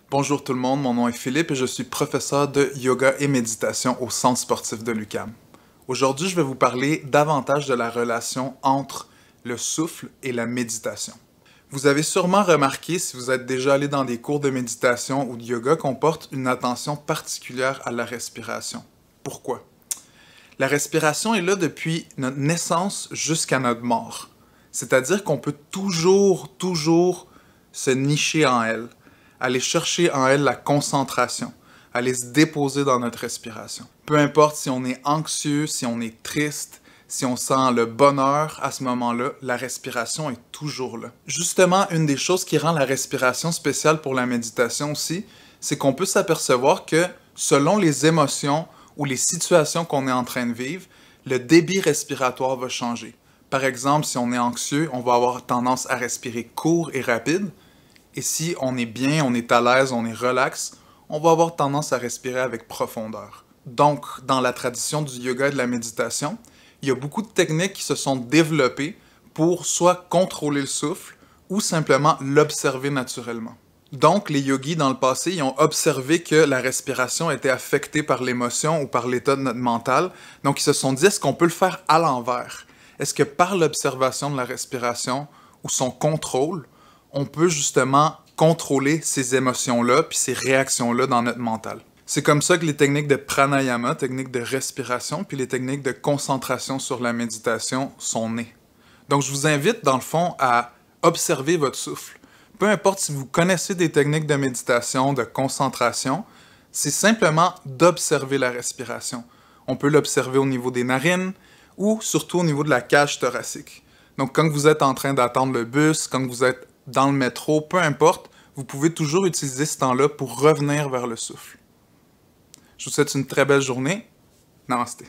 Bonjour tout le monde, mon nom est Philippe et je suis professeur de yoga et méditation au Centre sportif de l'UQAM. Aujourd'hui, je vais vous parler davantage de la relation entre le souffle et la méditation. Vous avez sûrement remarqué, si vous êtes déjà allé dans des cours de méditation ou de yoga, qu'on porte une attention particulière à la respiration. Pourquoi? La respiration est là depuis notre naissance jusqu'à notre mort. C'est-à-dire qu'on peut toujours se nicher en elle, aller chercher en elle la concentration, aller se déposer dans notre respiration. Peu importe si on est anxieux, si on est triste, si on sent le bonheur à ce moment-là, la respiration est toujours là. Justement, une des choses qui rend la respiration spéciale pour la méditation aussi, c'est qu'on peut s'apercevoir que selon les émotions ou les situations qu'on est en train de vivre, le débit respiratoire va changer. Par exemple, si on est anxieux, on va avoir tendance à respirer court et rapide. Et si on est bien, on est à l'aise, on est relax, on va avoir tendance à respirer avec profondeur. Donc, dans la tradition du yoga et de la méditation, il y a beaucoup de techniques qui se sont développées pour soit contrôler le souffle ou simplement l'observer naturellement. Donc, les yogis dans le passé, ils ont observé que la respiration était affectée par l'émotion ou par l'état de notre mental. Donc, ils se sont dit, est-ce qu'on peut le faire à l'envers? Est-ce que par l'observation de la respiration ou son contrôle, on peut justement contrôler ces émotions-là puis ces réactions-là dans notre mental? C'est comme ça que les techniques de pranayama, techniques de respiration, puis les techniques de concentration sur la méditation sont nées. Donc, je vous invite, dans le fond, à observer votre souffle. Peu importe si vous connaissez des techniques de méditation, de concentration, c'est simplement d'observer la respiration. On peut l'observer au niveau des narines ou surtout au niveau de la cage thoracique. Donc, quand vous êtes en train d'attendre le bus, quand vous êtes dans le métro, peu importe, vous pouvez toujours utiliser ce temps-là pour revenir vers le souffle. Je vous souhaite une très belle journée. Namasté.